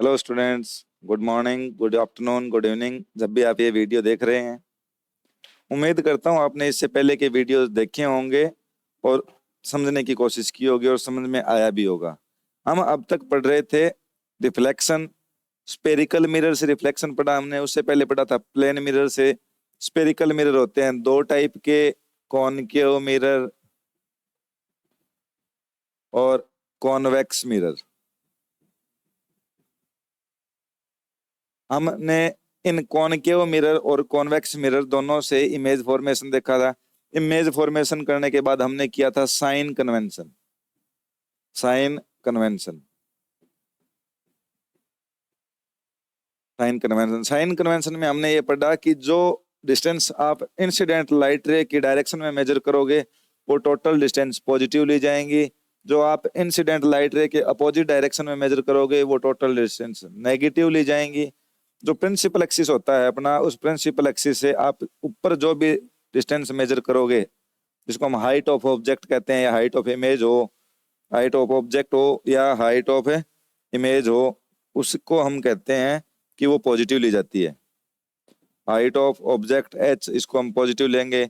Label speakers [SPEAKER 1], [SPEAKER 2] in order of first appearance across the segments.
[SPEAKER 1] Hello students, good morning, good afternoon, good evening. जब भी आप ये वीडियो देख रहे हैं, उम्मीद करता हूँ आपने इससे पहले के वीडियोस देखे होंगे और समझने की कोशिश की होगी और समझ में आया भी होगा। हम अब तक पढ़ रहे थे रिफ्लेक्शन, स्पेरिकल मिरर से रिफ्लेक्शन पढ़ा हमने। उससे पहले पढ़ा था प्लेन मिरर से स्पेरिकल मिरर होते हैं दो टाइप के, कॉनकेव मिरर और कॉन्वेक्स मिरर। हमने इन कॉनकेव मिरर और कॉन्वेक्स मिरर दोनों से इमेज फॉर्मेशन देखा था। इमेज फॉर्मेशन करने के बाद हमने किया था sign convention. Sign convention sign convention sign convention में हमने ये पढ़ा कि जो डिस्टेंस आप इंसिडेंट लाइट रे की डायरेक्शन में मेजर करोगे वो टोटल डिस्टेंस पॉजिटिव ली जाएंगी। जो आप इंसिडेंट लाइट रे के अपोजिट डायरेक्शन में मेजर करोगे वो टोटल डिस्टेंस नेगेटिव ली जाएंगी। जो प्रिंसिपल एक्सिस होता है अपना, उस प्रिंसिपल एक्सिस से आप ऊपर जो भी डिस्टेंस मेजर करोगे, जिसको हम हाइट ऑफ ऑब्जेक्ट कहते हैं या हाइट ऑफ इमेज हो, हाइट ऑफ ऑब्जेक्ट हो या हाइट ऑफ इमेज हो, उसको हम कहते हैं कि वो पॉजिटिव ली जाती है। हाइट ऑफ ऑब्जेक्ट h, इसको हम पॉजिटिव लेंगे।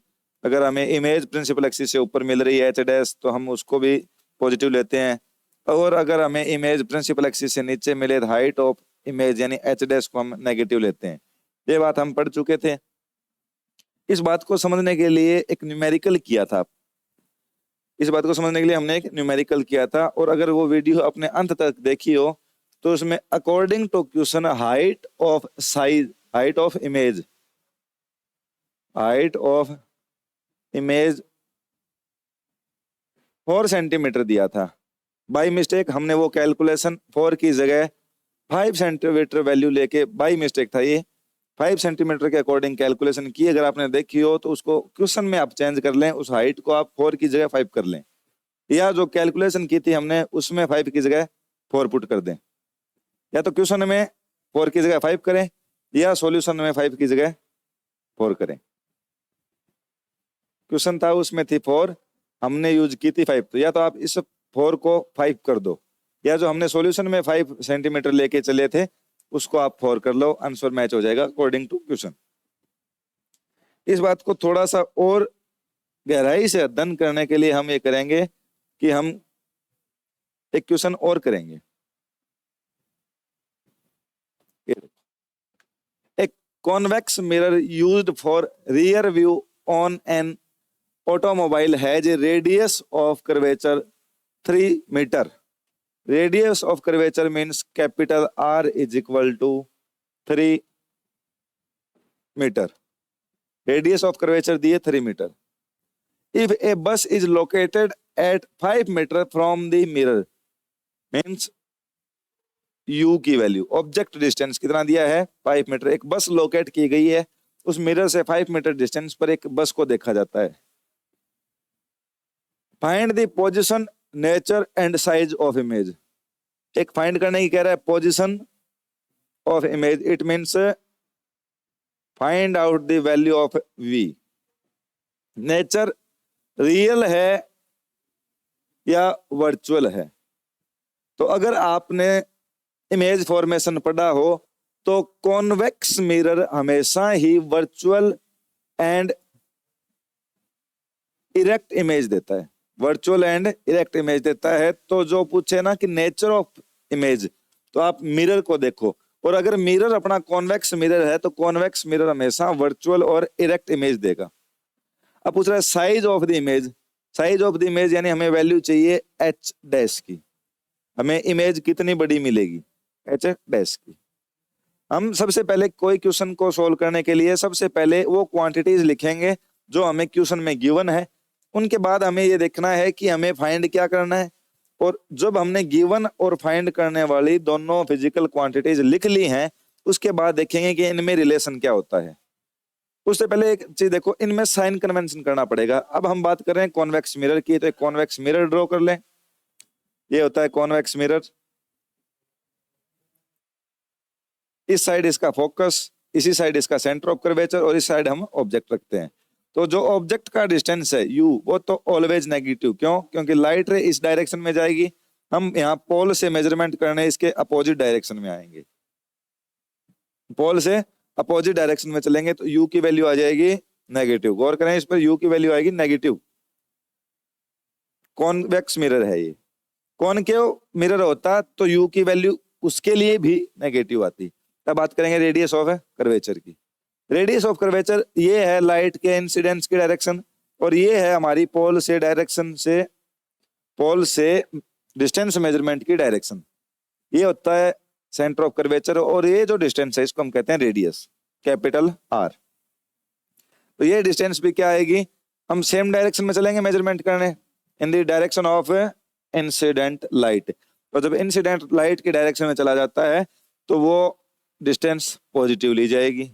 [SPEAKER 1] अगर हमें इमेज प्रिंसिपल एक्सिस से ऊपर मिल रही है h डैश, तो हम उसको भी पॉजिटिव लेते हैं। और अगर हमें इमेज प्रिंसिपल एक्सिस से नीचे मिले तो हाइट ऑफ इमेज यानी h डैश को हम नेगेटिव लेते हैं। ये बात हम पढ़ चुके थे। इस बात को समझने के लिए एक न्यूमेरिकल किया था। इस बात को समझने के लिए हमने एक न्यूमेरिकल किया था, और अगर वो वीडियो अपने अंत तक देखी हो तो उसमें according to question height of size, height of image, height of image 4 centimetre दिया था। बाई मिस्टेक हमने वो कैलकुलेशन 4 की जगह 5 सेंटीमीटर वैल्यू लेके, बाई मिस्टेक था ये, 5 सेंटीमीटर के अकॉर्डिंग कैलकुलेशन की। अगर आपने देखी हो तो उसको क्वेश्चन में आप चेंज कर लें, उस हाइट को आप 4 की जगह 5 कर लें, या जो कैलकुलेशन की थी हमने उसमें 5 की जगह 4 पुट कर दें। या तो क्वेश्चन में 4 की जगह 5 करें या सॉल्यूशन में 5 की जगह 4 करें। क्वेश्चन था उसमें थी 4, हमने यूज की थी 5, तो या तो आप इस 4 को 5 कर दो, या जो हमने सॉल्यूशन में 5 सेंटीमीटर लेके चले थे उसको आप 4 कर लो, आंसर मैच हो जाएगा अकॉर्डिंग टू क्वेश्चन। इस बात को थोड़ा सा और गहराई से अध्ययन करने के लिए हम ये करेंगे कि हम एक क्वेश्चन और करेंगे। एक convex mirror used for rear view on an automobile has a radius of curvature 3 metre. Radius of curvature means capital R is equal to 3 metre. Radius of curvature दिए 3 metre. If a bus is located at 5 metre from the mirror, means U की value, object distance कितना दिया है 5 metre. एक बस locate की गई है, उस मिरर से 5 मीटर डिस्टेंस पर एक बस को देखा जाता है। Find the position, nature and size of image. एक फाइंड करने की कह रहा है position of image, it means find out the value of V। Nature real है या वर्चुअल है। तो अगर आपने इमेज फॉर्मेशन पढ़ा हो तो कॉन्वेक्स मिरर हमेशा ही वर्चुअल एंड इरेक्ट इमेज देता है, वर्चुअल एंड इरेक्ट इमेज देता है। तो जो पूछे ना कि नेचर ऑफ इमेज, तो आप मिरर को देखो, और अगर मिरर अपना कॉन्वेक्स मिरर है तो कॉन्वेक्स मिरर हमेशा वर्चुअल और इरेक्ट इमेज देगा। अब पूछ रहा है size of the image. Size of the image यानी हमें वैल्यू चाहिए h डैश की, हमें इमेज कितनी बड़ी मिलेगी h डैश की। हम सबसे पहले कोई क्वेश्चन को सोल्व करने के लिए सबसे पहले वो क्वांटिटीज लिखेंगे जो हमें क्वेश्चन में गिवन है। उनके बाद हमें ये देखना है कि हमें फाइंड क्या करना है, और जब हमने गिवन और फाइंड करने वाली दोनों फिजिकल क्वांटिटीज लिख ली हैं, उसके बाद देखेंगे कि इनमें रिलेशन क्या होता है। उससे पहले एक चीज देखो, इनमें साइन कन्वेंशन करना पड़ेगा। अब हम बात कर रहे हैं कॉन्वेक्स मिरर की, तो एक कॉन्वेक्स मिरर ड्रॉ कर लें। ये होता है कॉन्वेक्स मिरर। इस साइड इसका फोकस, इसी साइड इसका सेंटर ऑफ कर्वेचर, और इस साइड हम ऑब्जेक्ट रखते हैं। तो जो ऑब्जेक्ट का डिस्टेंस है u, वो तो ऑलवेज नेगेटिव। क्यों? क्योंकि लाइट रे इस डायरेक्शन में जाएगी, हम यहाँ पोल से मेजरमेंट करने इसके अपोजिट डायरेक्शन में आएंगे, पोल से अपोजिट डायरेक्शन में चलेंगे तो u की वैल्यू आ जाएगी नेगेटिव। गौर करें इस पर, u की वैल्यू आएगी नेगेटिव। कॉन्वेक्स मिरर है ये, कॉनकेव मिरर होता तो u की वैल्यू उसके लिए भी नेगेटिव आती। अब बात करेंगे रेडियस ऑफ कर्वेचर की। रेडियस ऑफ कर्वेचर ये है लाइट के इंसिडेंस की डायरेक्शन, और ये है हमारी पोल से डायरेक्शन से, पोल से डिस्टेंस मेजरमेंट की डायरेक्शन। ये होता है सेंटर ऑफ कर्वेचर, और ये जो डिस्टेंस है इसको हम कहते हैं रेडियस, कैपिटल R। तो ये डिस्टेंस भी क्या आएगी, हम सेम डायरेक्शन में चलेंगे मेजरमेंट करने, in the direction of incident light. तो जब इंसिडेंट लाइट की डायरेक्शन में चला जाता है तो वो डिस्टेंस पॉजिटिव ली जाएगी।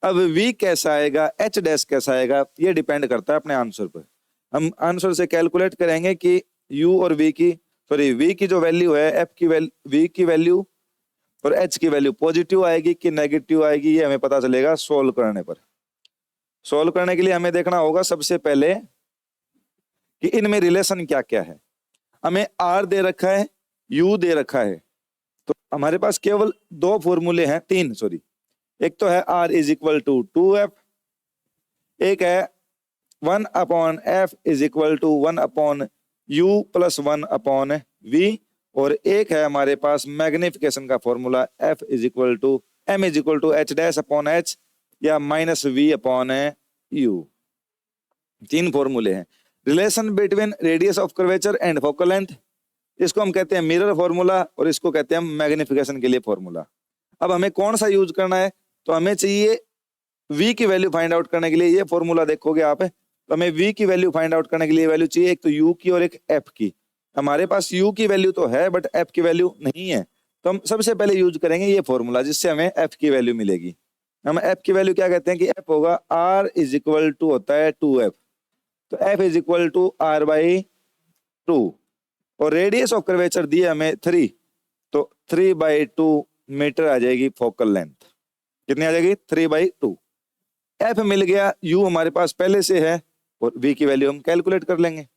[SPEAKER 1] अब v कैसा आएगा, h डैश कैसा आएगा, ये डिपेंड करता है अपने आंसर पर। हम आंसर से कैलकुलेट करेंगे कि u और v की, सॉरी v की जो वैल्यू है, f की वैल्यू, v की वैल्यू और h की वैल्यू पॉजिटिव आएगी कि नेगेटिव आएगी, ये हमें पता चलेगा सोल्व करने पर। सोल्व करने के लिए हमें देखना होगा सबसे पहले कि इनमें रिलेशन क्या क्या है। हमें r दे रखा है, u दे रखा है, तो हमारे पास केवल दो फॉर्मूले हैं, तीन सॉरी। एक तो है r is equal to 2f, एक है 1 upon f is equal to 1 upon u plus 1 upon v, और एक है हमारे पास मैग्निफिकेशन का formula f is equal to m is equal to h dash upon h या माइनस v अपॉन u। तीन फॉर्मूले हैं। Relation between radius of curvature and focal length, इसको हम कहते हैं मिरर फॉर्मूला, और इसको कहते हैं मैग्निफिकेशन के लिए फॉर्मूला। अब हमें कौन सा यूज करना है, तो हमें चाहिए v की वैल्यू फाइंड आउट करने के लिए, ये फॉर्मूला देखोगे आप, तो हमें v की वैल्यू फाइंड आउट करने के लिए वैल्यू चाहिए एक तो u की और एक f की। हमारे पास u की वैल्यू तो है बट f की वैल्यू नहीं है, तो हम सबसे पहले यूज करेंगे ये फॉर्मूला जिससे हमें f की वैल्यू मिलेगी। हम f की वैल्यू क्या कहते हैं कि f होगा r इज इक्वल टू होता है 2f, तो f is equal to r by 2, और रेडियस ऑफ कर्वेचर दिए हमें 3, तो 3/2 मीटर आ जाएगी फोकल लेंथ। कितनी आ जाएगी, 3/2। f मिल गया, u हमारे पास पहले से है, और v की वैल्यू हम कैलकुलेट कर लेंगे।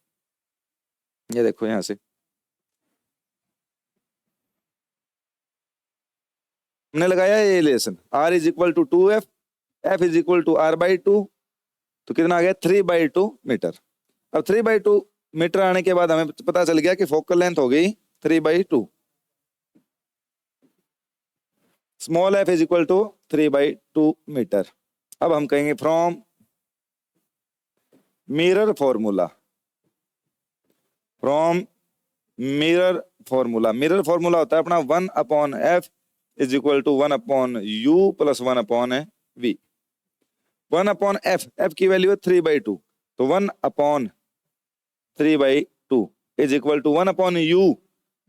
[SPEAKER 1] ये देखो यहां से हमने लगाया ये relation, r is equal to 2f, f is equal to r/2, तो कितना आ गया 3/2 मीटर। अब 3/2 मीटर आने के बाद हमें पता चल गया कि फोकल लेंथ हो गई 3/2, small f is equal to 3/2 metre. अब हम कहेंगे from mirror formula, from mirror formula. Mirror formula होता है अपना 1 upon f is equal to 1 upon u plus 1 upon v। 1 upon f की वैल्यू है 3/2, तो 1 upon 3/2 is equal to 1 upon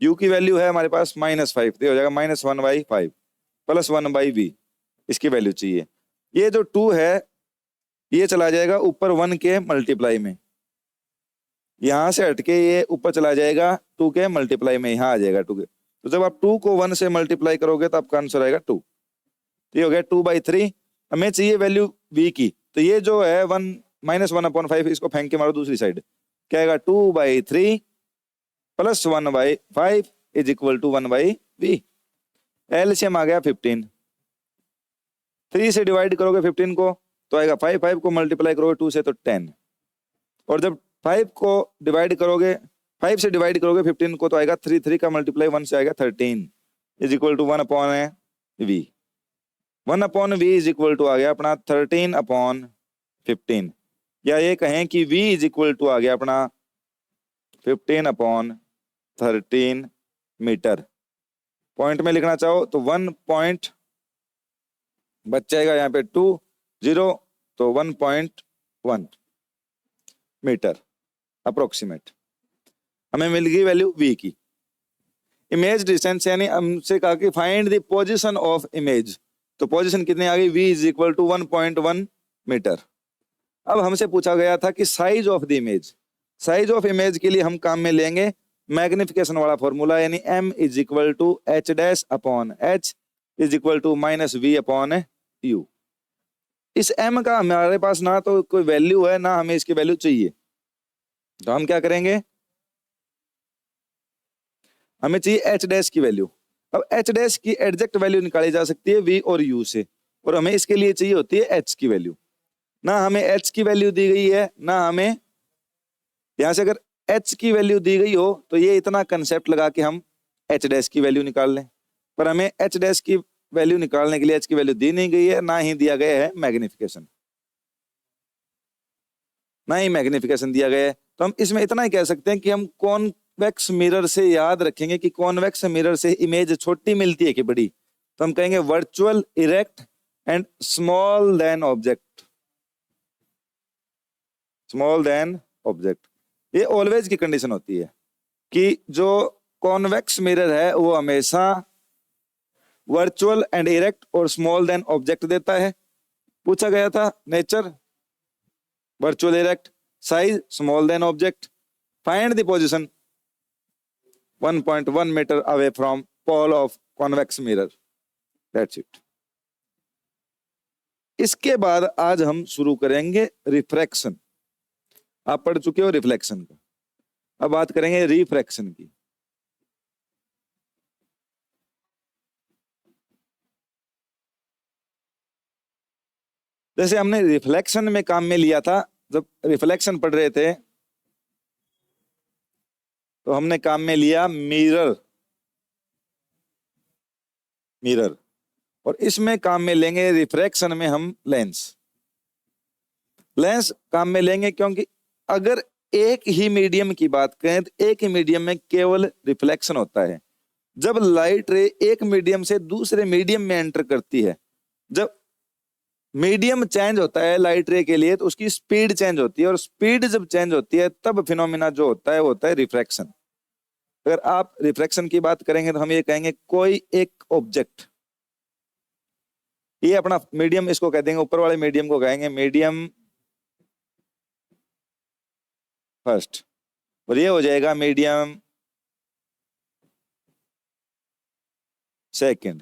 [SPEAKER 1] u की वैल्यू है हमारे पास -5, तो हो जाएगा -1/5 प्लस 1/v, इसकी वैल्यू चाहिए। ये जो 2 है ये चला जाएगा ऊपर 1 के मल्टीप्लाई में, यहां से हटके ये ऊपर चला जाएगा 2 के मल्टीप्लाई में, यहां आ जाएगा 2 के। तो जब आप 2 को 1 से मल्टीप्लाई करोगे तो आपका आंसर आएगा 2। तो ये हो गया 2/3। हमें चाहिए वैल्यू v की, तो ये जो है 1 -1/5 इसको फेंक के मारो दूसरी साइड, क्या आएगा 2/3 plus 1/5 is equal to 1/v। LCM आ गया 15। 3 से डिवाइड करोगे 15 को तो आएगा 5, 5 को मल्टीप्लाई करोगे 2 से तो 10, और जब 5 को डिवाइड करोगे 5 से डिवाइड करोगे 15 को तो आएगा 3, 3 का मल्टीप्लाई 1 से आएगा 13 is equal to 1 upon v। 1 upon v is equal to आ गया अपना 13/15, या ये कहें कि v इज इक्वल टू आ गया अपना 15/13 मीटर। पॉइंट में लिखना चाहो तो 1 पॉइंट बच जाएगा यहाँ पे 2 0, तो 1.1 मीटर अप्रोक्सीमेट। हमें मिल गई वैल्यू v की। इमेज डिस्टेंस यानी हमसे कहा कि find the position of image, तो पोजीशन कितनी आ गई, v is equal to 1.1 metre. अब हमसे पूछा गया था कि size of the image, size of image के लिए हम काम में लेंगे मैग्निफिकेशन वाला फॉर्मूला, यानी m is equal to h dash upon h is equal to minus v upon u। इस m का हमारे पास ना तो कोई वैल्यू है ना हमें इसकी वैल्यू चाहिए, तो हम क्या करेंगे, हमें चाहिए एच डैश की वैल्यू। अब एच डैश की एग्जैक्ट वैल्यू निकाली जा सकती है वी और यू से, और हमें इसके लिए चाहिए होती है एच की वैल्यू। ना हमें एच की वैल्यू दी गई है, ना हमें यहां से अगर एच की वैल्यू दी गई हो तो ये इतना कंसेप्ट लगा के हम एच डैश की वैल्यू निकाल लें, पर हमें एच डैश की वैल्यू निकालने के लिए एच की वैल्यू दी नहीं गई है, ना ही दिया गया है मैग्निफिकेशन, ना ही मैग्निफिकेशन दिया गया है। तो हम इसमें इतना ही कह सकते हैं कि हम कॉन्वेक्स मिरर से याद रखेंगे कि कॉन्वेक्स मिरर से इमेज छोटी मिलती है कि बड़ी, तो हम कहेंगे virtual, erect and small than object, small than object. ये ऑलवेज की कंडीशन होती है कि जो कॉन्वेक्स मिरर है वो हमेशा वर्चुअल एंड इरेक्ट और स्मॉल देन ऑब्जेक्ट देता है। पूछा गया था nature virtual erect, size small than object, find the position 1.1 metre away from pole of convex mirror, that's it. इसके बाद आज हम शुरू करेंगे रिफ्रैक्शन। आप पढ़ चुके हो रिफ्लेक्शन का, अब बात करेंगे रिफ्रैक्शन की। जैसे हमने रिफ्लेक्शन में काम में लिया था, जब रिफ्लेक्शन पढ़ रहे थे तो हमने काम में लिया मिरर, मिरर, और इसमें काम में लेंगे रिफ्रैक्शन में हम लेंस। लेंस काम में लेंगे क्योंकि अगर एक ही मीडियम की बात करें तो एक ही मीडियम में केवल रिफ्लेक्शन होता है। जब लाइट रे एक मीडियम से दूसरे मीडियम में एंटर करती है, जब मीडियम चेंज होता है लाइट रे के लिए तो उसकी स्पीड चेंज होती है, और स्पीड जब चेंज होती है तब फिनोमिना जो होता है वो होता है रिफ्रैक्शन। अगर आप रिफ्रैक्शन की बात करेंगे तो हम ये कहेंगे कोई एक ऑब्जेक्ट, ये अपना मीडियम इसको कह देंगे, ऊपर वाले मीडियम को कहेंगे मीडियम फर्स्ट, और ये हो जाएगा मीडियम सेकंड।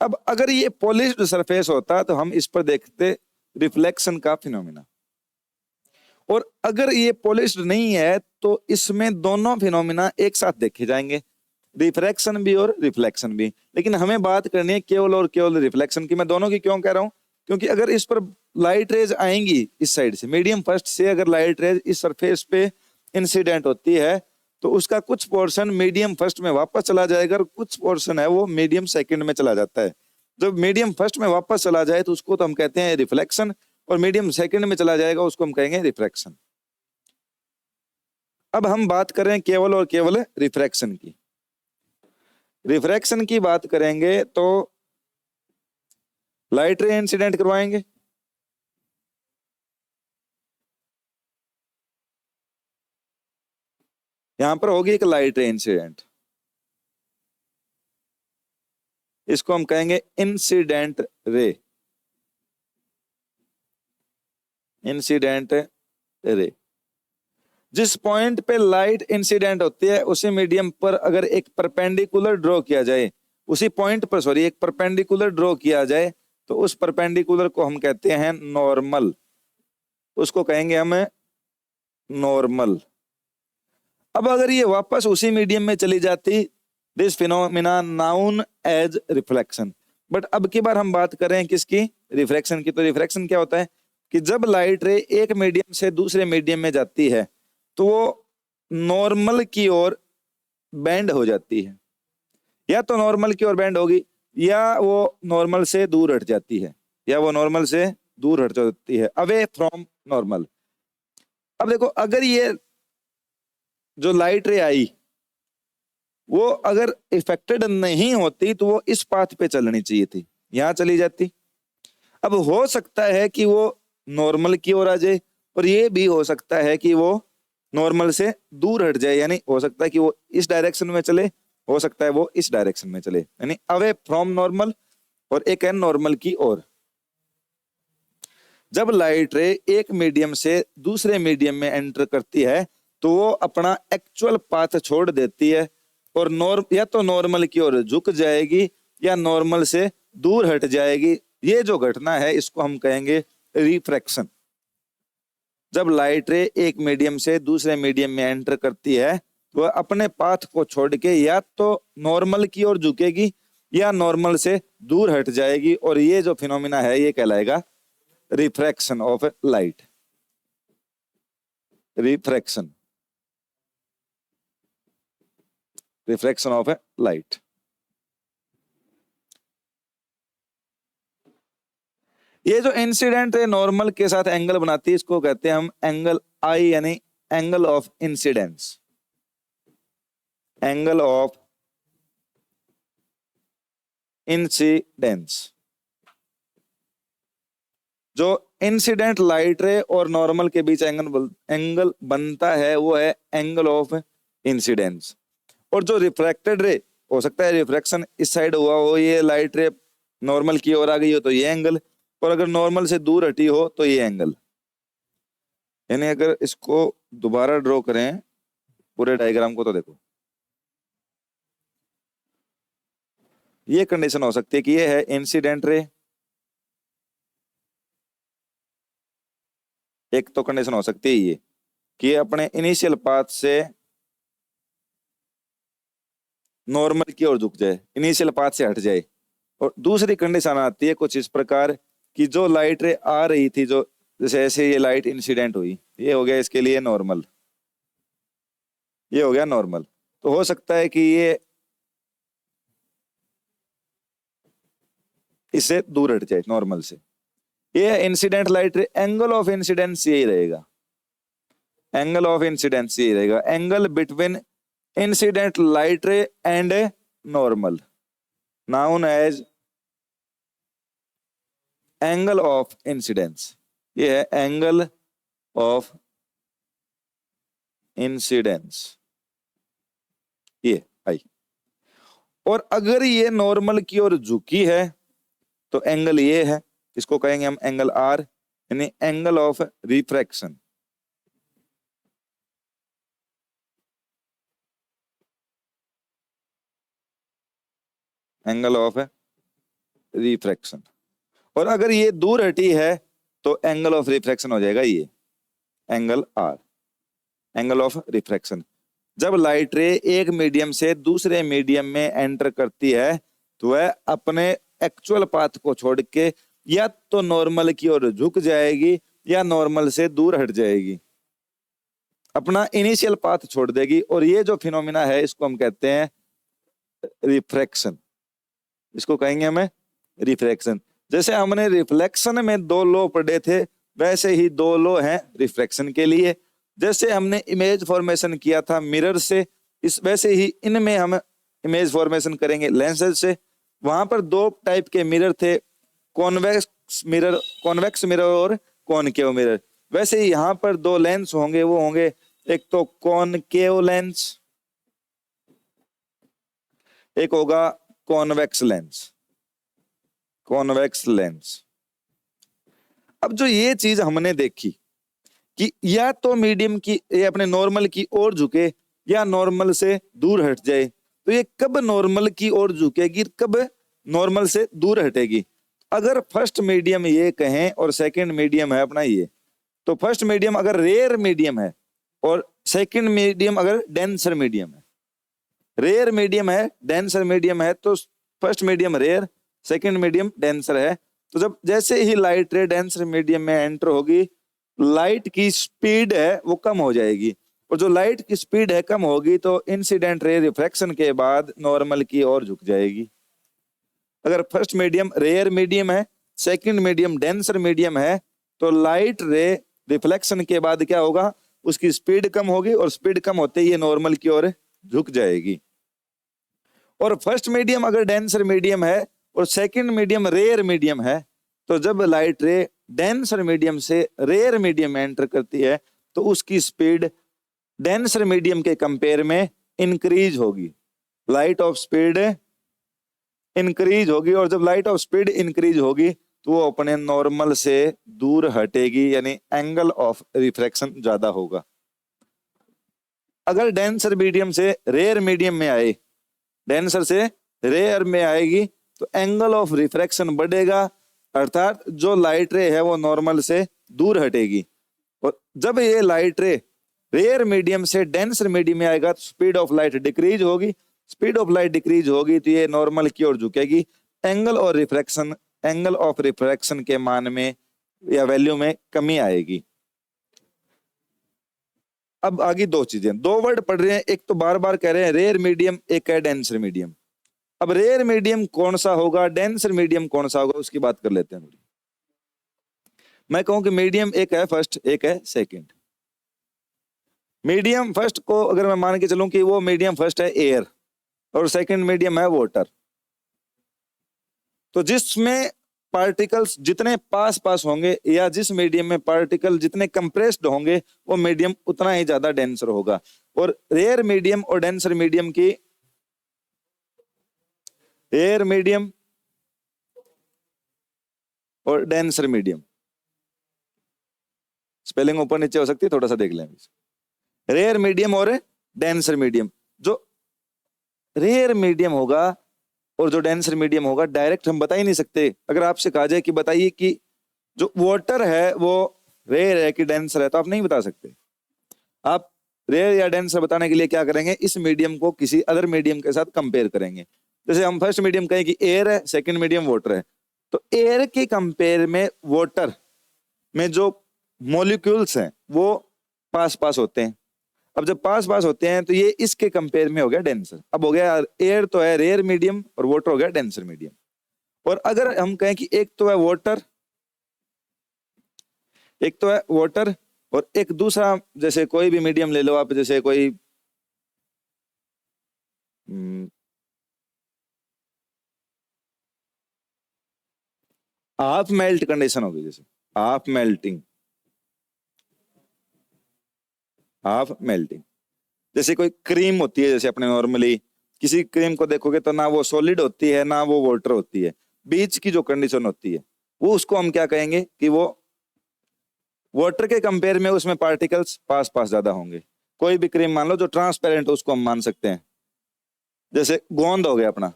[SPEAKER 1] अब अगर ये पॉलिश्ड सरफेस होता तो हम इस पर देखते रिफ्लेक्शन का फिनोमिना, और अगर ये पॉलिश्ड नहीं है तो इसमें दोनों फिनोमिना एक साथ देखे जाएंगे, रिफ्रैक्शन भी और रिफ्लेक्शन भी। लेकिन हमें बात करनी है केवल और केवल रिफ्लेक्शन की। मैं दोनों की क्यों कह रहा हूं, क्योंकि अगर इस पर लाइट रेज आएंगी इस साइड से, मीडियम फर्स्ट से अगर लाइट रेज इस सरफेस पे इंसिडेंट होती है तो उसका कुछ पोर्शन मीडियम फर्स्ट में वापस चला जाएगा और कुछ पोर्शन है वो मीडियम सेकंड में चला जाता है। जब मीडियम फर्स्ट में वापस चला जाए तो उसको तो हम कहते हैं रिफ्लेक्शन, और मीडियम सेकंड में चला जाएगा उसको हम कहेंगे रिफ्रैक्शन। अब हम बात करें केवल और केवल रिफ्रैक्शन की। रिफ्रैक्शन की बात करेंगे तो लाइट रे इंसिडेंट करवाएंगे, यहां पर होगी एक लाइट रे इंसिडेंट, इसको हम कहेंगे इंसिडेंट रे, इंसिडेंट रे। जिस पॉइंट पे लाइट इंसिडेंट होती है उसी मीडियम पर अगर एक परपेंडिकुलर ड्रॉ किया जाए, उसी पॉइंट पर सॉरी एक परपेंडिकुलर ड्रॉ किया जाए तो उस परपेंडिकुलर को हम कहते हैं नॉर्मल, उसको कहेंगे हम नॉर्मल। अब अगर ये वापस उसी मीडियम में चली जाती, this phenomena known as reflection. But अब की बार हम बात कर रहे हैं किसकी, रिफ्रैक्शन की। तो रिफ्रैक्शन क्या होता है कि जब लाइट रे एक मीडियम से दूसरे मीडियम में जाती है तो वो नॉर्मल की ओर बेंड हो जाती है, या तो नॉर्मल की ओर बेंड होगी या वो नॉर्मल से दूर हट जाती है, या वो नॉर्मल से दूर हट जाती है, अवे फ्रॉम नॉर्मल। अब देखो अगर ये जो लाइट रे आई वो अगर इफेक्टेड नहीं होती तो वो इस पाथ पे चलनी चाहिए थी, यहां चली जाती। अब हो सकता है कि वो नॉर्मल की ओर आ जाए, और ये भी हो सकता है कि वो नॉर्मल से दूर हट जाए, यानी हो सकता है कि वो इस डायरेक्शन में चले, हो सकता है वो इस डायरेक्शन में चले, यानी अवे फ्रॉम नॉर्मल, और एक है नॉर्मल की ओर। जब लाइट रे एक मीडियम से दूसरे मीडियम में एंटर करती है तो वो अपना एक्चुअल पाथ छोड़ देती है और या तो नॉर्मल की ओर झुक जाएगी या नॉर्मल से दूर हट जाएगी। ये जो घटना है इसको हम कहेंगे रिफ्रैक्शन। जब लाइट रे एक मीडियम से दूसरे मीडियम में एंटर करती है तो वह अपने पाथ को छोड़ के या तो नॉर्मल की ओर झुकेगी या नॉर्मल से दूर हट जाएगी, और ये जो फिनोमिना है ये कहलाएगा refraction of light. Refraction, refraction of light. ये जो इंसिडेंट है नॉर्मल के साथ एंगल बनाती है, इसको कहते हैं हम एंगल आई, यानी angle of incidence. Angle of incidence. जो इंसिडेंट लाइट रे और नॉर्मल के बीच एंगल बनता है वो है एंगल ऑफ इंसिडेंस। और जो रिफ्रैक्टेड रे, हो सकता है रिफ्रैक्शन इस साइड हुआ हो, ये लाइट रे नॉर्मल की ओर आ गई हो तो ये एंगल, और अगर नॉर्मल से दूर हटी हो तो ये एंगल। यानी अगर इसको दोबारा ड्रॉ करें पूरे डायग्राम को, तो देखो ये कंडीशन हो सकती है कि ये है इंसिडेंट रे, एक तो कंडीशन हो सकती है ये कि ये अपने इनिशियल पाथ से नॉर्मल की ओर झुक जाए, इनिशियल पाथ से हट जाए। और दूसरी कंडीशन आती है कुछ इस प्रकार कि जो लाइट रे आ रही थी, जो जैसे ऐसे ये लाइट इंसिडेंट हुई, ये हो गया इसके लिए नॉर्मल, ये हो गया नॉर्मल। तो हो सकता है कि ये इससे दूर हट जाए नॉर्मल से। ये incident light ray, angle of incidence यही रहेगा, एंगल ऑफ इंसिडेंस यही रहेगा, angle between incident light ray and normal, known as angle of incidence. ये है एंगल ऑफ इंसिडेंस, ये आई। और अगर ये नॉर्मल की ओर झुकी है तो एंगल ये है, इसको कहेंगे हम एंगल आर, यानी angle of refraction. Angle of refraction. और अगर ये दूर हटी है तो एंगल ऑफ रिफ्रैक्शन हो जाएगा ये angle r, angle of refraction. जब लाइट रे एक मीडियम से दूसरे मीडियम में एंटर करती है तो वह अपने एक्चुअल पाथ को छोड़ के या तो नॉर्मल की ओर झुक जाएगी या नॉर्मल से दूर हट जाएगी, अपना इनिशियल पाथ छोड़ देगी। और ये जो फिनोमिना है इसको हम कहते हैं रिफ्रैक्शन, इसको कहेंगे हमें रिफ्रैक्शन। जैसे हमने रिफ्लेक्शन में दो लॉ पढ़े थे, वैसे ही दो लॉ हैं रिफ्रैक्शन के लिए। जैसे हमने इमेज फॉर्मेशन किया था मिरर से, इस वैसे ही इनमें हम इमेज फॉर्मेशन करेंगे लेंसेज से। वहां पर दो टाइप के मिरर थे, कॉन्वेक्स मिरर और कॉनकेव मिरर। वैसे ही यहाँ पर दो लेंस होंगे, वो होंगे एक तो कॉनकेव लेंस, एक होगा कॉन्वेक्स लेंस, कॉन्वेक्स लेंस। अब जो ये चीज हमने देखी कि या तो मीडियम की ये अपने नॉर्मल की ओर झुके या नॉर्मल से दूर हट जाए, तो ये कब नॉर्मल की ओर झुकेगी, कब नॉर्मल से दूर हटेगी। अगर फर्स्ट मीडियम ये कहें और सेकंड मीडियम है अपना ये, तो फर्स्ट मीडियम अगर रेयर मीडियम है और सेकंड मीडियम अगर डेंसर मीडियम है, रेयर मीडियम है डेंसर मीडियम है, तो first medium rare, second medium denser है। तो जब जैसे ही लाइट रे डेंसर मीडियम में एंटर होगी, लाइट की स्पीड है वो कम हो जाएगी, और जो लाइट की स्पीड है कम होगी तो इंसिडेंट रे रिफ्रैक्शन के बाद नॉर्मल की ओर झुक जाएगी। अगर फर्स्ट मीडियम रेयर मीडियम है, सेकंड मीडियम डेंसर मीडियम है, तो लाइट रे रिफ्लेक्शन के बाद क्या होगा, उसकी स्पीड कम होगी, और स्पीड कम होते ही ये नॉर्मल की ओर झुक जाएगी। और फर्स्ट मीडियम अगर डेंसर मीडियम है और सेकंड मीडियम रेयर मीडियम है, तो जब लाइट रे डेंसर मीडियम से रेयर मीडियम में एंटर करती है तो उसकी स्पीड डेंसर मीडियम के कंपेयर में इंक्रीज होगी, लाइट ऑफ स्पीड इंक्रीज होगी। और जब लाइट ऑफ स्पीड इंक्रीज होगी तो वो अपने नॉर्मल से दूर हटेगी, यानी एंगल ऑफ रिफ्रैक्शन ज्यादा होगा। अगर डेंसर मीडियम से रेयर मीडियम में आए, डेंसर से रेयर में आएगी, तो एंगल ऑफ रिफ्रैक्शन बढ़ेगा, अर्थात जो लाइट रे है वो नॉर्मल से दूर हटेगी। और जब ये लाइट रे रेयर मीडियम से डेंसर मीडियम में आएगा तो स्पीड ऑफ लाइट डिक्रीज होगी, स्पीड ऑफ लाइट डिक्रीज होगी तो ये नॉर्मल की ओर झुकेगी, एंगल ऑफ रिफ्रैक्शन के मान में या वैल्यू में कमी आएगी। अब आगे दो चीजें, दो वर्ड पढ़ रहे हैं, एक तो बार बार कह रहे हैं रेयर मीडियम, एक है डेंसर मीडियम। अब रेयर मीडियम कौन सा होगा, डेंसर मीडियम कौन सा होगा, उसकी बात कर लेते हैं। मैं कहूं कि मीडियम एक है फर्स्ट, एक है सेकंड। मीडियम फर्स्ट को अगर मैं मान के चलूं कि वो मीडियम फर्स्ट है एयर और सेकंड मीडियम है वाटर, तो जिसमें पार्टिकल्स जितने पास पास होंगे या जिस मीडियम में पार्टिकल जितने कंप्रेस्ड होंगे वो मीडियम उतना ही ज्यादा डेंसर होगा। और रेयर मीडियम और डेंसर मीडियम की, रेयर मीडियम और डेंसर मीडियम, स्पेलिंग ऊपर नीचे हो सकती है, थोड़ा सा देख लें। रेयर मीडियम और डेंसर मीडियम, जो रेयर मीडियम होगा और जो डेंसर मीडियम होगा डायरेक्ट हम बता ही नहीं सकते। अगर आपसे कहा जाए कि बताइए कि जो वाटर है वो रेयर है कि डेंसर है, तो आप नहीं बता सकते। आप रेयर या डेंसर बताने के लिए क्या करेंगे, इस मीडियम को किसी अदर मीडियम के साथ कंपेयर करेंगे। जैसे हम फर्स्ट मीडियम कहें कि एयर है, सेकंड मीडियम वाटर है, तो एयर के कंपेयर में वाटर में जो मॉलिक्यूल्स हैं वो पास पास होते हैं। अब जब पास पास होते हैं तो ये इसके कंपेयर में हो गया डेंसर। अब हो गया एयर तो है रेयर मीडियम और वाटर हो गया डेंसर मीडियम। और अगर हम कहें कि एक तो है वाटर, एक तो है वाटर और एक दूसरा, जैसे कोई भी मीडियम ले लो आप, जैसे कोई हाफ मेल्ट कंडीशन होगी, जैसे हाफ मेल्टिंग, हाफ मेल्टिंग, जैसे कोई क्रीम होती है, जैसे अपने नॉर्मली किसी क्रीम को देखोगे तो ना वो सॉलिड होती है ना वो वाटर होती है, बीच की जो कंडीशन होती है वो, उसको हम क्या कहेंगे कि वो वाटर के कंपेयर में उसमें पार्टिकल्स पास पास ज्यादा होंगे। कोई भी क्रीम मान लो जो ट्रांसपेरेंट हो उसको हम मान सकते हैं। जैसे गोंद हो गया अपना,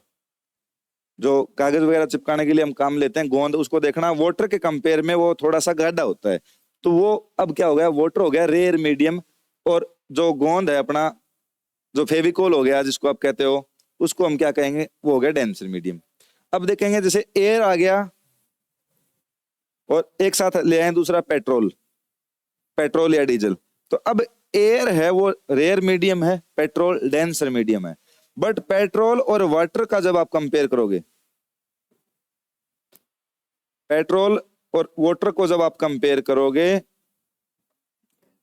[SPEAKER 1] जो कागज वगैरह चिपकाने के लिए हम काम लेते हैं गोंद, उसको देखना वाटर के कंपेयर में वो थोड़ा सा गाढ़ा होता है, तो वो अब क्या हो गया, वाटर हो गया रेयर मीडियम, और जो गोंद है अपना, जो फेविकोल हो गया जिसको आप कहते हो, उसको हम क्या कहेंगे, वो हो गया डेंसर मीडियम। अब देखेंगे जैसे एयर आ गया और एक साथ ले आए दूसरा पेट्रोल, पेट्रोल या डीजल, तो अब एयर है वो रेयर मीडियम है, पेट्रोल डेंसर मीडियम है। बट पेट्रोल और वाटर का जब आप कंपेयर करोगे, पेट्रोल और वाटर को जब आप कंपेयर करोगे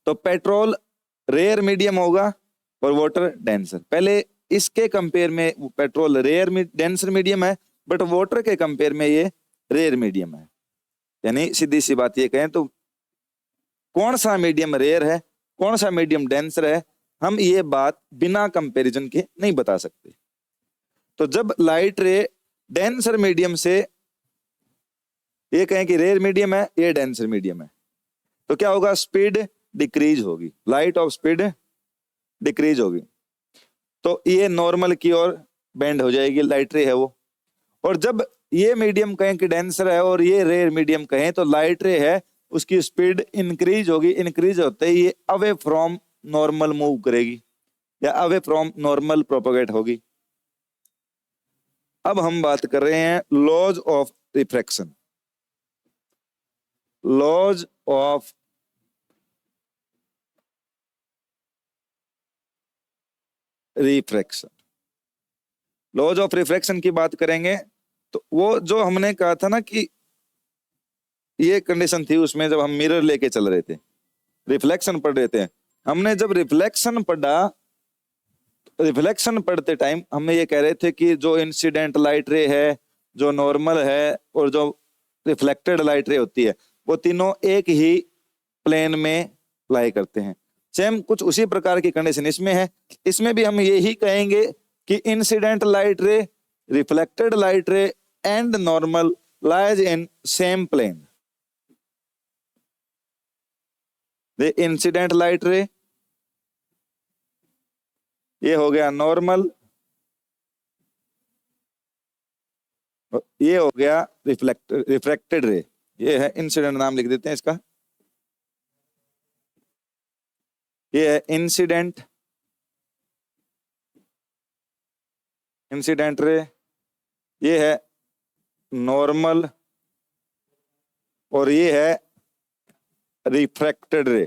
[SPEAKER 1] तो पेट्रोल रेयर मीडियम होगा और वाटर डेंसर। पहले इसके कंपेयर में पेट्रोल रेयर डेंसर मीडियम है, बट वाटर के कंपेयर में ये रेयर मीडियम है। यानी सीधी सी बात ये कहें तो कौन सा मीडियम रेयर है, कौन सा मीडियम डेंसर है, हम ये बात बिना कंपैरिजन के नहीं बता सकते। तो जब लाइट रे डेंसर मीडियम से ये कहें कि रेयर मीडियम है, ये डेंसर मीडियम है, तो क्या होगा, स्पीड डिक्रीज होगी, लाइट ऑफ स्पीड डिक्रीज होगी, तो ये नॉर्मल की ओर बेंड हो जाएगी, लाइट रे है वो। और जब ये मीडियम कहें कि डेंसर है और ये रेयर मीडियम कहें तो लाइट रे है, उसकी स्पीड इंक्रीज होगी, इंक्रीज होते ही ये अवे फ्रॉम नॉर्मल मूव करेगी या अवे फ्रॉम नॉर्मल प्रोपोगेट होगी। अब हम बात कर रहे हैं laws of refraction, laws of refraction. Laws of refraction की बात करेंगे तो वो जो हमने कहा था ना कि ये कंडीशन थी उसमें जब हम मिरर लेके चल रहे थे, रिफ्लेक्शन पढ़ रहे थे, हमने जब रिफ्लेक्शन पढ़ा, रिफ्लेक्शन पढ़ते टाइम हम ये कह रहे थे कि जो इंसिडेंट लाइट रे है, जो नॉर्मल है और जो रिफ्लेक्टेड लाइट रे होती है, वो तीनों एक ही प्लेन में लाई करते हैं। सेम कुछ उसी प्रकार की कंडीशन इसमें है। इसमें भी हम यही कहेंगे कि incident light ray, reflected light ray and normal lies in same plane. The incident light ray, ये हो गया नॉर्मल, ये हो गया रिफ्लेक्टेड रे, ये है इंसिडेंट, नाम लिख देते हैं इसका। ये है इंसिडेंट रे, ये है नॉर्मल, और ये है रिफ्रैक्टेड रे।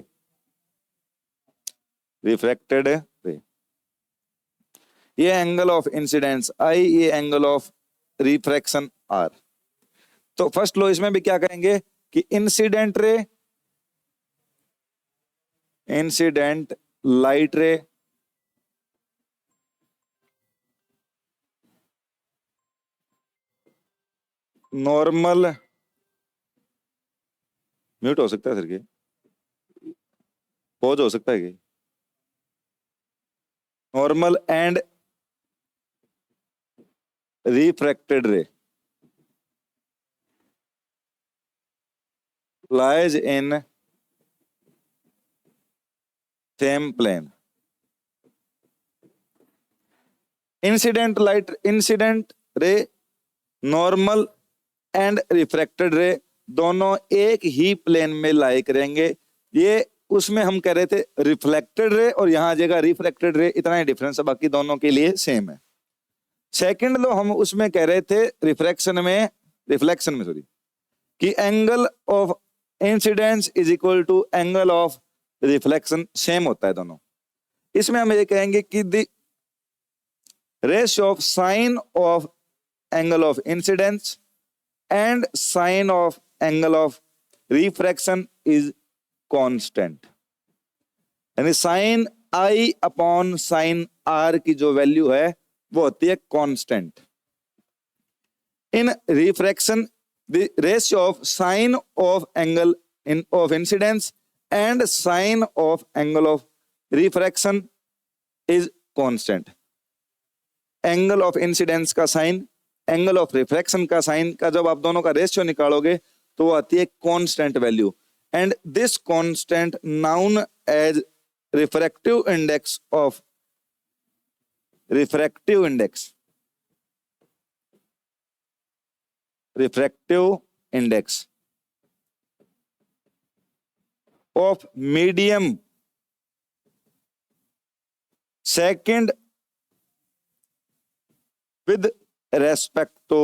[SPEAKER 1] ये एंगल ऑफ इंसिडेंस आई, ये एंगल ऑफ रिफ्रैक्शन आर। तो फर्स्ट लॉ इसमें भी क्या करेंगे कि इंसिडेंट लाइट रे नॉर्मल, म्यूट हो सकता है सर, के पॉज हो सकता है कि नॉर्मल एंड रिफ्रैक्टेड रे lies in same plane। Incident ray, normal and refracted रे दोनों एक ही प्लेन में लाई करेंगे। ये उसमें हम कह रहे थे रिफ्लेक्टेड रे, और यहां आ जाएगा रिफ्रैक्टेड रे, इतना ही डिफरेंस है, बाकी दोनों के लिए सेम है। सेकंड लो हम उसमें कह रहे थे रिफ्लेक्शन में सॉरी, कि angle of incidence is equal to angle of reflection, same होता है दोनों। इसमें हम ये कहेंगे कि the ratio of sine of angle of incidence and sine of angle of refraction is constant, यानी साइन आई अपॉन साइन आर की जो वैल्यू है वो होती है constant. In refraction the ratio of sine of angle of incidence and sine of angle of refraction is constant। Angle of incidence का sign, angle of refraction का sign का जब आप दोनों का रेशियो निकालोगे तो वो आती है constant value, and this constant known as refractive index of refractive index of medium second with respect to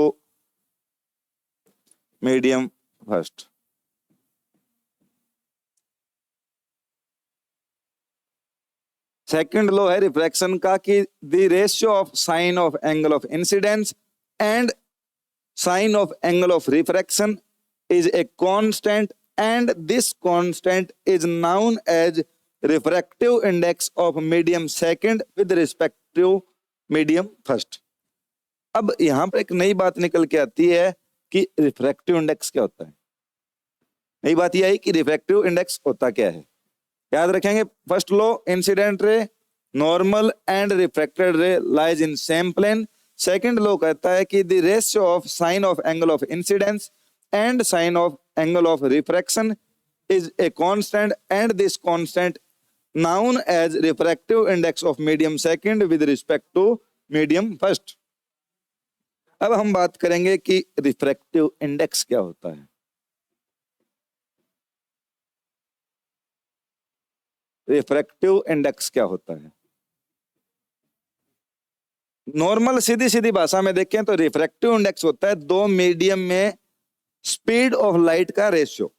[SPEAKER 1] medium first। Second law है रिफ्रैक्शन का कि the ratio of sine of angle of incidence and sine of angle of refraction is a constant, and this constant is known as refractive index of medium second with respect to medium first. अब यहां पर एक नई बात निकल के आती है कि रिफ्रैक्टिव इंडेक्स क्या होता है। नई बात यह है कि रिफ्रैक्टिव इंडेक्स होता क्या है, याद रखेंगे। First law, incident ray normal and refracted ray lies in same plane. Second law कहता है कि the ratio of sine of angle of incidence and sine of angle of refraction is a constant, and this constant known as refractive index of medium second with respect to medium first. अब हम बात करेंगे कि refractive index क्या होता है। Refractive index क्या होता है? नॉर्मल सीधी सीधी भाषा में देखें तो रिफ्रैक्टिव इंडेक्स होता है दो मीडियम में स्पीड ऑफ लाइट का रेशियो,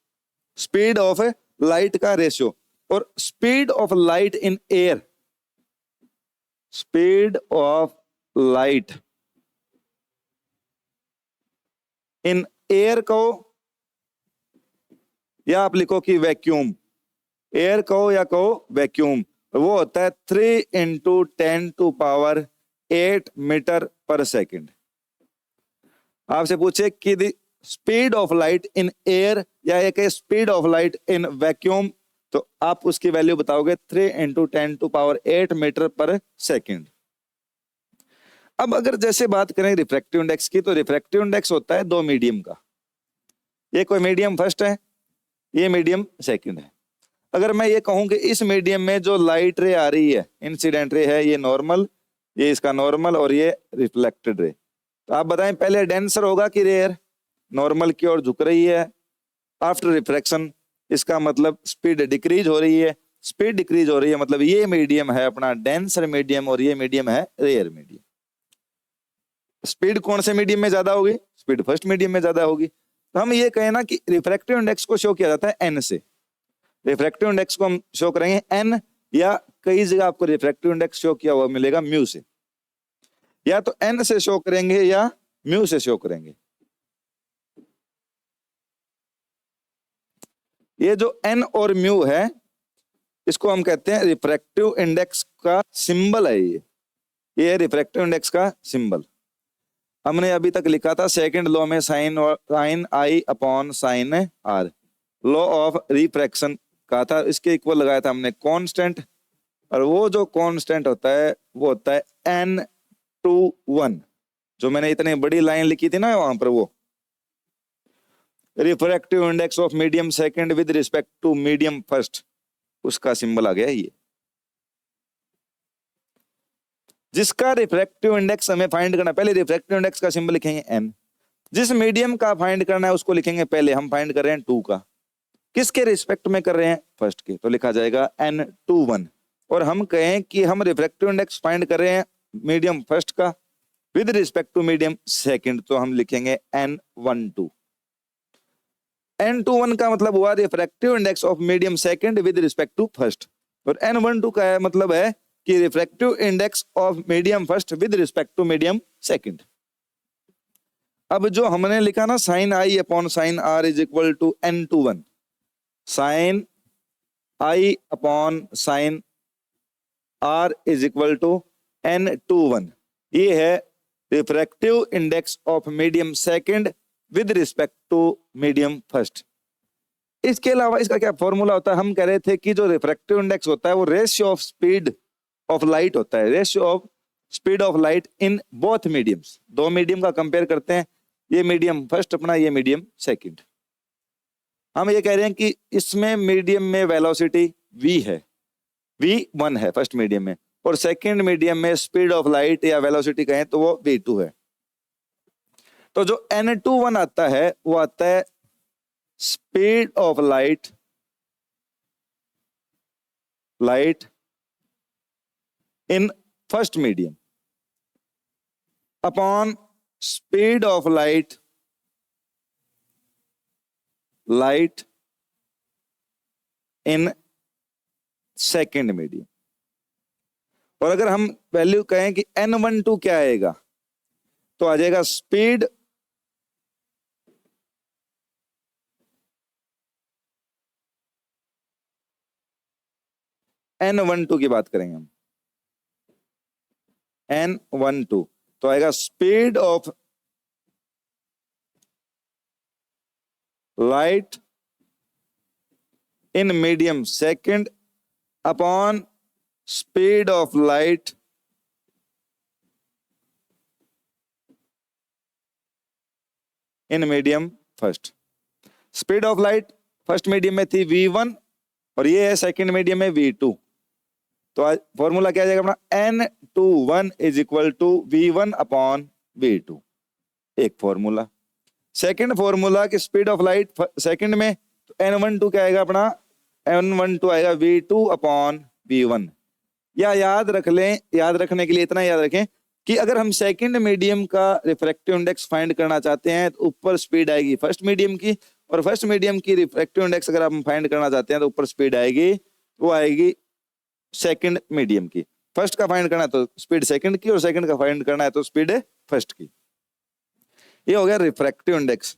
[SPEAKER 1] स्पीड ऑफ लाइट का रेशियो। और speed of light in air, speed of light in air को, या आप लिखो कि वैक्यूम, एयर कहो या कहो वैक्यूम, वो होता है 3 × 10⁸ मीटर पर सेकेंड। आपसे पूछे कि the speed of light in air या एक speed of light in vacuum, तो आप उसकी वैल्यू बताओगे 3 × 10⁸ मीटर पर सेकेंड। अब अगर जैसे बात करें रिफ्रैक्टिव इंडेक्स की, तो रिफ्रैक्टिव इंडेक्स होता है दो मीडियम का। ये कोई मीडियम फर्स्ट है, ये मीडियम सेकंड है। अगर मैं ये कहूं कि इस मीडियम में जो लाइट रे आ रही है, इंसिडेंट रे है, ये नॉर्मल, ये इसका नॉर्मल और ये रिफ्लेक्टेड रे, तो आप बताएं पहले डेंसर होगा कि रेयर? नॉर्मल की ओर झुक रही है। आफ्टर रिफ्रैक्शन इसका मतलब स्पीड डिक्रीज हो रही है। स्पीड डिक्रीज हो रही है, मतलब ये मीडियम है अपना डेंसर मीडियम और ये मीडियम है रेयर मीडियम। स्पीड कौन से मीडियम में ज्यादा होगी? स्पीड फर्स्ट मीडियम में ज्यादा होगी। तो हम ये कहें ना कि रिफ्रैक्टिव इंडेक्स को शो किया जाता है एन से। रिफ्रैक्टिव इंडेक्स को हम शो करेंगे एन, या कई जगह आपको रिफ्रैक्टिव इंडेक्स शो किया हुआ मिलेगा म्यू से। या तो एन से शो करेंगे या म्यू से शो करेंगे। ये जो एन और म्यू है इसको हम कहते हैं रिफ्रैक्टिव इंडेक्स का सिंबल है। ये रिफ्रैक्टिव इंडेक्स का सिंबल। हमने अभी तक लिखा था सेकंड लॉ में sine I upon sine r, law of refraction कहा था, इसके इक्वल लगाया था हमने कांस्टेंट, और वो जो कांस्टेंट होता है वो होता है n/1। जो मैंने इतनी बड़ी लाइन लिखी थी ना वहां पर, वो refractive index of medium second with respect to medium first, उसका सिंबल आ गया ये। जिसका रिफ्रैक्टिव इंडेक्स हमें फाइंड करना, पहले रिफ्रैक्टिव इंडेक्स का सिंबल लिखेंगे n। जिस मीडियम का फाइंड करना है उसको लिखेंगे, पहले हम फाइंड कर रहे हैं 2 का, किसके रिस्पेक्ट में कर रहे हैं? फर्स्ट के, तो लिखा जाएगा n/1। और हम कहें कि हम रिफ्रैक्टिव इंडेक्स फाइंड कर रहे हैं मीडियम फर्स्ट का with respect to medium second, तो हम लिखेंगे n/2। n/1 का मतलब हुआ refractive index of medium second with respect to first, और n/2 का मतलब है कि refractive index of medium first with respect to medium second. अब जो हमने लिखा ना sine I upon sine r is equal to n/1, sine I upon sine r is equal to n/1, ये है refractive index of medium second with respect to medium first. इसके अलावा इसका क्या फॉर्मूला होता है? हम कह रहे थे कि जो रिफ्रैक्टिव इंडेक्स होता है वो ratio of speed of light होता है, ratio of speed of light in both mediums. दो मीडियम का कंपेयर करते हैं, ये मीडियम फर्स्ट अपना, ये मीडियम सेकंड। हम ये कह रहे हैं कि इसमें मीडियम में वेलोसिटी v है, v1 है फर्स्ट मीडियम में, और सेकंड मीडियम में स्पीड ऑफ लाइट या वेलोसिटी कहें तो वो v2 है। तो जो n/1 आता है वो आता है speed of light in first medium upon speed of light in second medium. और अगर हम वैल्यू कहें कि n/2 क्या आएगा, तो आ जाएगा स्पीड n/2 की बात करेंगे हम, n/2 तो आएगा speed of light in medium second upon speed of light in medium first. Speed of light first medium में थी v1 और ये है सेकंड मीडियम में v2, तो फॉर्मूला क्या आ जाएगा अपना n/1 is equal to v1 upon v2, एक फॉर्मूला। सेकंड फॉर्मूला की स्पीड ऑफ लाइट सेकंड में, तो n/2 क्या आएगा अपना, n/2 आएगा v2 अपॉन v1। या याद रख लें, याद रखने के लिए इतना याद रखें कि अगर हम सेकंड मीडियम का रिफ्रैक्टिव इंडेक्स फाइंड करना चाहते हैं तो ऊपर स्पीड आएगी फर्स्ट मीडियम की, और फर्स्ट मीडियम की रिफ्रैक्टिव इंडेक्स अगर हम फाइंड करना चाहते हैं तो ऊपर स्पीड आएगी, वो आएगी सेकंड मीडियम की। फर्स्ट का फाइंड करना है तो स्पीड सेकंड की, और सेकंड का फाइंड करना है तो स्पीड फर्स्ट की। ये हो गया रिफ्रैक्टिव इंडेक्स।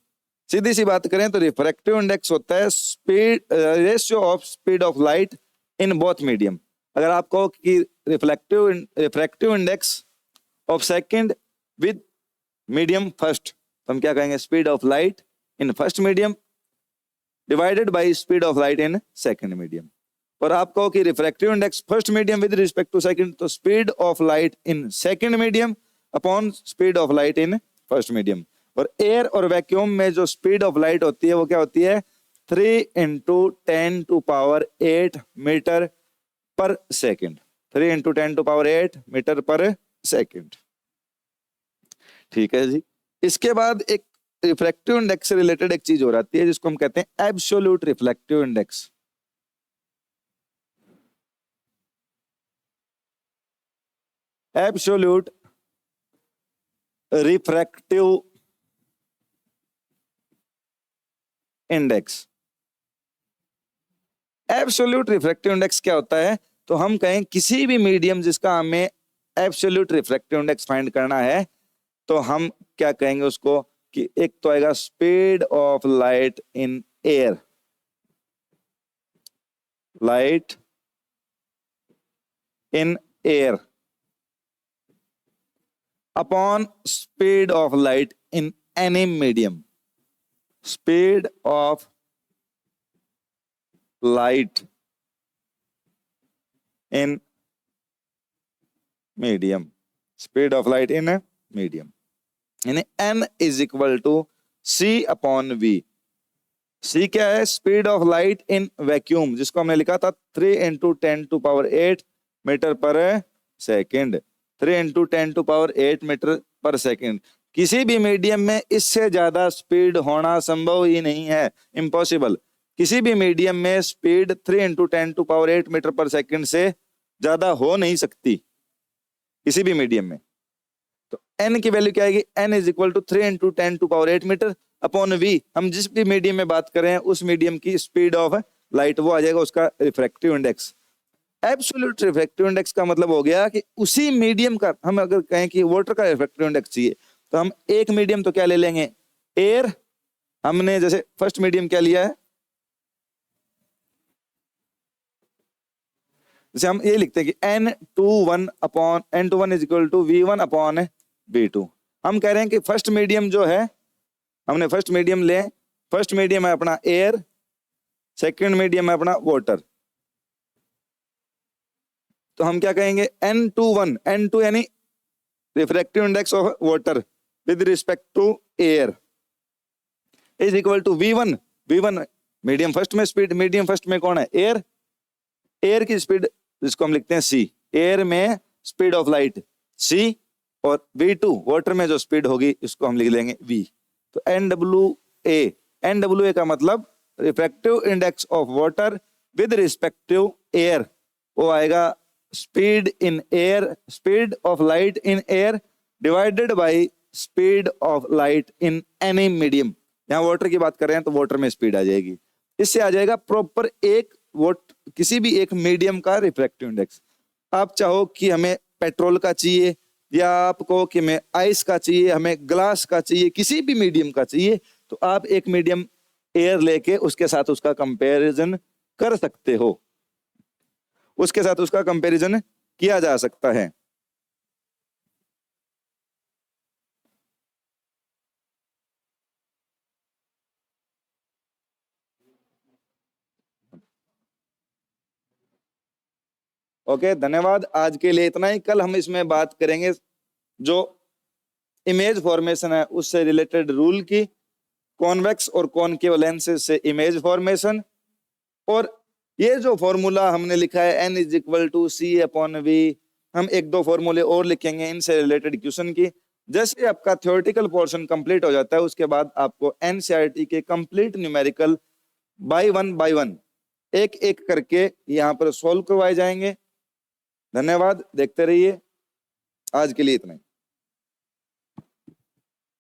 [SPEAKER 1] सीधी सी बात करें तो रिफ्रैक्टिव इंडेक्स होता है speed ratio of speed of light in both medium. अगर आप कहो कि refractive index of second with medium first, तो हम क्या कहेंगे, speed of light in first medium divided by speed of light in second medium. और आप कहो कि refractive index first medium with respect to second, तो speed of light in second medium upon speed of light in first medium. और air और vacuum में जो speed of light होती है वो क्या होती है, 3 × 10⁸ मीटर पर सेकंड, 3 × 10⁸ मीटर पर सेकंड। ठीक है जी। इसके बाद एक रिफ्रैक्टिव इंडेक्स से रिलेटेड एक चीज हो जाती है जिसको हम कहते हैं absolute reflective index. Absolute refractive index. Absolute refractive index क्या होता है? तो हम कहें किसी भी मीडियम जिसका हमें एब्सोल्यूट रिफ्रैक्टिव इंडेक्स फाइंड करना है, तो हम क्या कहेंगे उसको कि एक तो आएगा speed of light in air, light in air upon speed of light in any medium, speed of light in medium, speed of light in medium, यानी n is equal to c upon v। c क्या है? Speed of light in vacuum, जिसको हमने लिखा था 3 into 10⁸ metre per second, 3 into 10⁸ metre per second. किसी भी medium में इससे ज्यादा स्पीड होना संभव ही नहीं है, इम्पॉसिबल। किसी भी मीडियम में speed 3 into 10⁸ metre per second से ज्यादा हो नहीं सकती किसी भी मीडियम में। तो n की वैल्यू क्या आएगी? n is equal to 3 into 10⁸ metre upon v। हम जिस भी मीडियम में बात कर रहे हैं उस मीडियम की स्पीड ऑफ लाइट, वो आ जाएगा उसका refractive index. Absolute refractive index का मतलब हो गया कि उसी मीडियम का, हम अगर कहें कि वाटर का रिफ्रैक्टिव इंडेक्स चाहिए, तो हम एक मीडियम तो क्या ले लेंगे? एयर। हमने जैसे फर्स्ट मीडियम क्या लिया है, जैसे हम ये लिखते हैं कि n21 is equal to v1 upon v2। हम कह रहे हैं कि फर्स्ट मीडियम जो है, हमने फर्स्ट मीडियम ले, फर्स्ट मीडियम है अपना एयर, सेकंड मीडियम है अपना वाटर। तो हम क्या कहेंगे? n2 यानी refractive index of water with respect to air is equal to v1 medium first में स्पीड, मीडियम फर्स्ट में कौन है? एयर। एयर की स्पीड जिसको हम लिखते हैं c, एयर में स्पीड ऑफ लाइट c, और v2 वाटर में जो स्पीड होगी इसको हम लिख लेंगे v। तो NWA का मतलब refractive index of water with respective air, वो आएगा speed in air, speed of light in air divided by speed of light in any medium. यहाँ वाटर की बात कर रहे हैं तो वाटर में स्पीड आ जाएगी, इससे आ जाएगा प्रॉपर एक किसी भी एक मीडियम का रिफ्रैक्टिव इंडेक्स। आप चाहो कि हमें पेट्रोल का चाहिए, या आप कहो कि हमें आइस का चाहिए, हमें ग्लास का चाहिए, किसी भी मीडियम का चाहिए, तो आप एक मीडियम एयर लेके उसके साथ उसका कंपैरिजन कर सकते हो, उसके साथ उसका कंपैरिजन किया जा सकता है। ओके, धन्यवाद। आज के लिए इतना ही। कल हम इसमें बात करेंगे जो इमेज फॉर्मेशन है उससे रिलेटेड रूल की, कॉन्वेक्स और कॉनकेव लेंसेज से इमेज फॉर्मेशन, और ये जो फॉर्मूला हमने लिखा है n is equal to c upon v, हम एक दो फॉर्मूले और लिखेंगे इनसे रिलेटेड क्वेश्चन की। जैसे आपका थ्योरेटिकल पोर्शन कंप्लीट हो जाता है, उसके बाद आपको एनसीईआरटी के कंप्लीट न्यूमेरिकल बाय वन एक एक करके यहाँ पर सॉल्व करवाए जाएंगे। धन्यवाद, देखते रहिए। आज के लिए इतना ही।